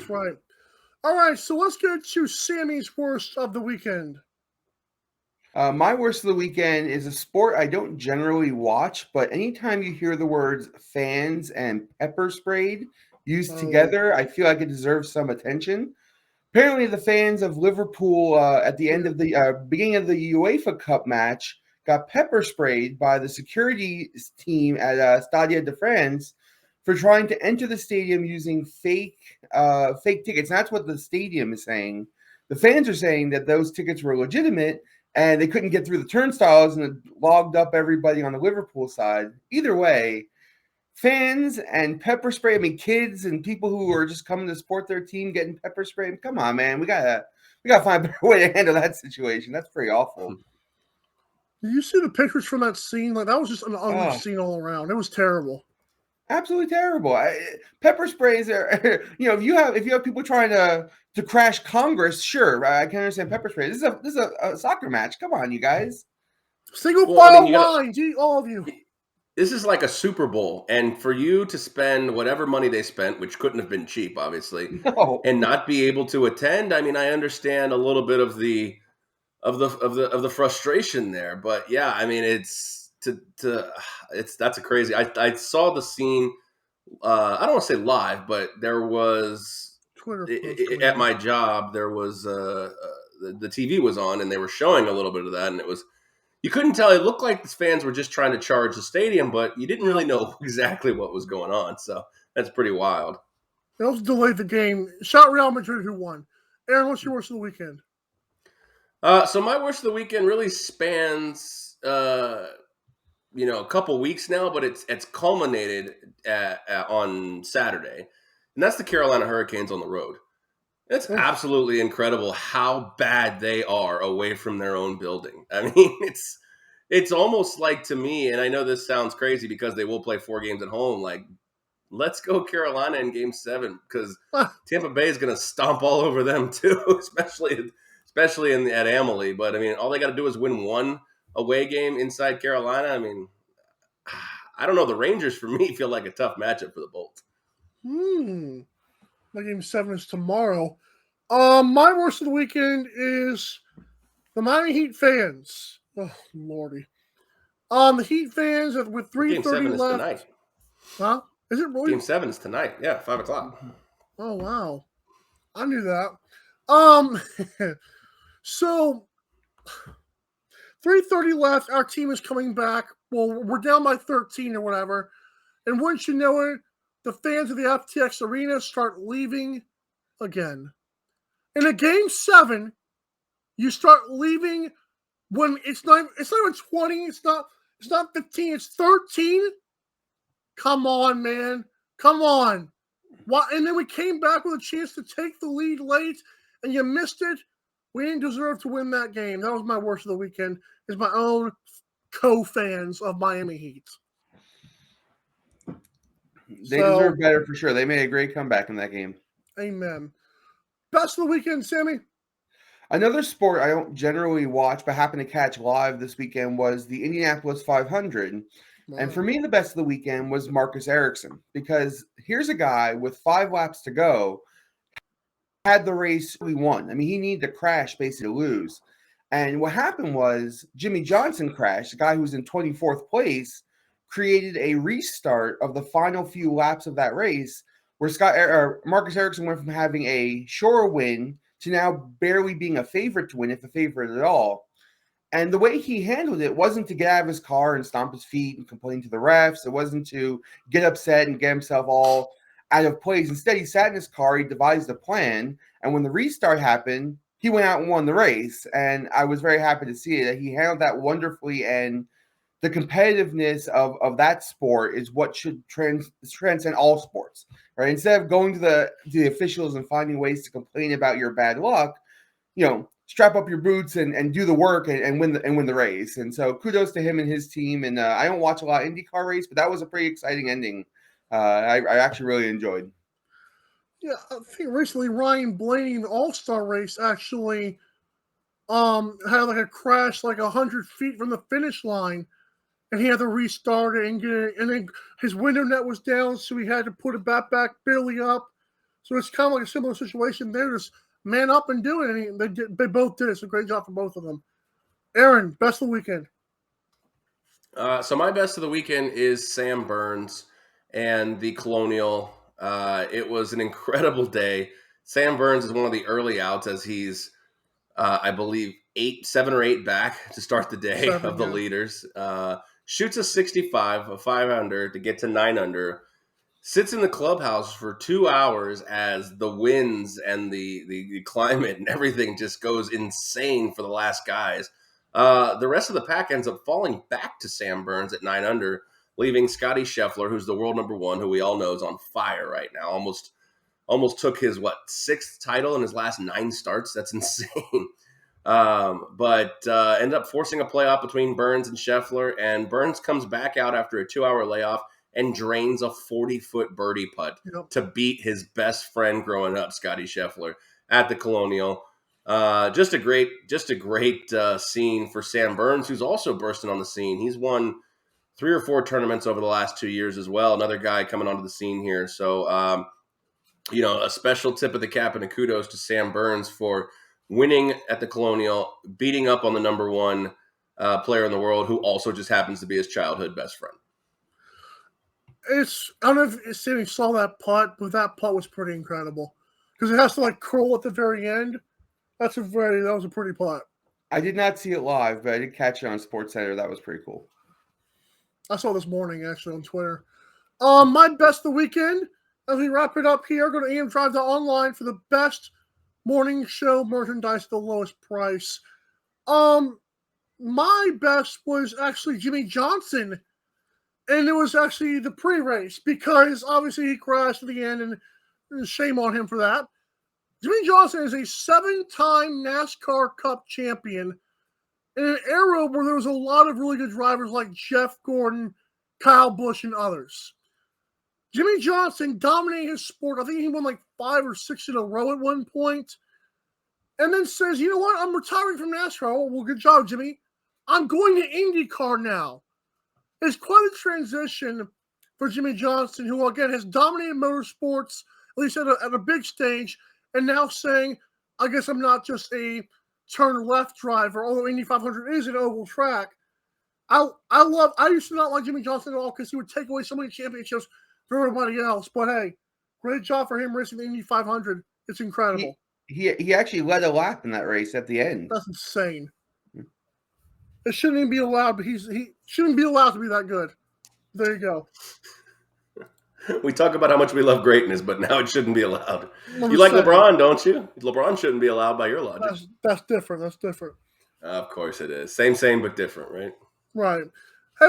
That's right. All right, so let's get to Sammy's worst of the weekend. My worst of the weekend is a sport I don't generally watch, but anytime you hear the words fans and pepper sprayed used Oh, together, I feel like it deserves some attention. Apparently, the fans of Liverpool at the end yeah. of the beginning of the UEFA Cup match got pepper sprayed by the security team at Stadia de France for trying to enter the stadium using fake tickets. And that's what the stadium is saying. The fans are saying that those tickets were legitimate and they couldn't get through the turnstiles and it logged up everybody on the Liverpool side. Either way, fans and pepper spray. I mean, kids and people who are just coming to support their team getting pepper sprayed. Come on, man. We gotta find a better way to handle that situation. That's pretty awful. Did you see the pictures from that scene? Like that was just an ugly Oh, scene all around. It was terrible. absolutely terrible. Pepper sprays are, if you have people trying to crash Congress, sure, right? I can understand pepper spray. This is a soccer match. Come on, you guys. Single Well, I mean, file you got line, gee, all of you. to. This is like a Super Bowl, and for you to spend whatever money they spent, which couldn't have been cheap, obviously, No. and not be able to attend. I mean, I understand a little bit of the frustration there, but yeah, I mean, that's a crazy. I saw the scene. I don't want to say live, but there was Twitter posted at maybe. my job there was the TV was on and they were showing a little bit of that, and it was you couldn't tell. It looked like the fans were just trying to charge the stadium, but you didn't really Yep. know exactly what was going on. So that's pretty wild. They also delayed the game. Shot Real Madrid who won. Aaron, what's your worst of the weekend? So my worst of the weekend really spans a couple weeks now, but it's culminated on Saturday, and that's the Carolina Hurricanes on the road. It's Oh, absolutely incredible how bad they are away from their own building. I mean, it's almost like to me, and I know this sounds crazy because they will play 4 games at home. Like, let's go Carolina in Game 7 because ah, Tampa Bay is going to stomp all over them too, especially at Amalie. But I mean, all they got to do is win one away game inside Carolina. I mean, I don't know. The Rangers for me feel like a tough matchup for the Bolts. My game 7 is tomorrow. My worst of the weekend is the Miami Heat fans. Oh, lordy. The Heat fans with Game 3:30 7 is left. tonight. Huh? Is it really? Game 7 is tonight. Yeah, 5 o'clock. Oh wow, I knew that. Um, so 3:30 left. Our team is coming back. Well, we're down by 13 or whatever. And wouldn't you know it, the fans of the FTX Arena start leaving again. In a game 7, you start leaving when it's not even 20, it's not 15, it's 13. Come on, man. Come on. Why? And then we came back with a chance to take the lead late, and you missed it. We didn't deserve to win that game. That was my worst of the weekend. Is my own co-fans of Miami Heat. They So, deserve better for sure. They made a great comeback in that game. amen. Best of the weekend, Sammy. Another sport I don't generally watch but happened to catch live this weekend was the Indianapolis 500. And for Wow. me, the best of the weekend was Marcus Ericsson because here's a guy with 5 laps to go, had the race we won. I mean, he needed to crash basically to lose. And what happened was Jimmy Johnson crashed, the guy who was in 24th place, created a restart of the final few laps of that race where Marcus Ericsson went from having a sure win to now barely being a favorite to win, if a favorite at all. And the way he handled it wasn't to get out of his car and stomp his feet and complain to the refs. It wasn't to get upset and get himself all out of place. Instead, he sat in his car, he devised a plan, and when the restart happened, he went out and won the race. And I was very happy to see it. He handled that wonderfully, and the competitiveness of that sport is what should transcend all sports, right? Instead of going to the officials and finding ways to complain about your bad luck, strap up your boots and do the work and win the race. And so kudos to him and his team. And I don't watch a lot of IndyCar race, but that was a pretty exciting ending. I actually really enjoyed. Yeah, I think recently Ryan Blaney in the All-Star race actually had like a crash like 100 feet from the finish line, and he had to restart it and get it, and then his window net was down, so he had to put it back barely up. So it's kind of like a similar situation. They're just man up and do it. And they both did it. So great job for both of them. Aaron, best of the weekend. So my best of the weekend is Sam Burns and the Colonial. It was an incredible day. Sam Burns is one of the early outs as he's, I believe, 7 or 8 back to start the day of the leaders. Shoots a 65, a 5 under to get to 9 under. Sits in the clubhouse for 2 hours as the winds and the climate and everything just goes insane for the last guys. The rest of the pack ends up falling back to Sam Burns at 9 under, leaving Scotty Scheffler, who's the world number 1, who we all know is on fire right now. Almost took his 6th title in his last 9 starts. That's insane. But ended up forcing a playoff between Burns and Scheffler, and Burns comes back out after a 2-hour layoff and drains a 40-foot birdie putt to beat his best friend growing up, Scotty Scheffler, at the Colonial. Just a great scene for Sam Burns, who's also bursting on the scene. He's won 3 or 4 tournaments over the last 2 years as well. Another guy coming onto the scene here. So, a special tip of the cap and a kudos to Sam Burns for winning at the Colonial, beating up on the number 1 player in the world, who also just happens to be his childhood best friend. I don't know if Sammy saw that putt, but that putt was pretty incredible because it has to curl at the very end. That was a pretty putt. I did not see it live, but I did catch it on SportsCenter. That was pretty cool. I saw this morning actually on Twitter. My best of the weekend. As we wrap it up here, go to amdrive.online for the best morning show merchandise at the lowest price. My best was actually Jimmy Johnson. And it was actually the pre-race because obviously he crashed at the end and shame on him for that. Jimmy Johnson is a 7-time NASCAR Cup champion in an era where there was a lot of really good drivers like Jeff Gordon, Kyle Busch, and others. Jimmy Johnson dominated his sport. I think he won 5 or 6 in a row at one point. And then says, you know what? I'm retiring from NASCAR. Oh, well, good job, Jimmy. I'm going to IndyCar now. It's quite a transition for Jimmy Johnson, who, again, has dominated motorsports, at least at a big stage, and now saying, I guess I'm not just a turn left driver, although Indy 500 is an oval track. I used to not like Jimmy Johnson at all because he would take away so many championships from everybody else. But, hey, great job for him racing the Indy 500. It's incredible. He actually led a lap in that race at the end. That's insane. It shouldn't even be allowed, but he shouldn't be allowed to be that good. There you go. We talk about how much we love greatness, but now it shouldn't be allowed. You like LeBron, don't you? LeBron shouldn't be allowed by your logic. That's different. That's different. Of course it is. Same, but different, right? Right.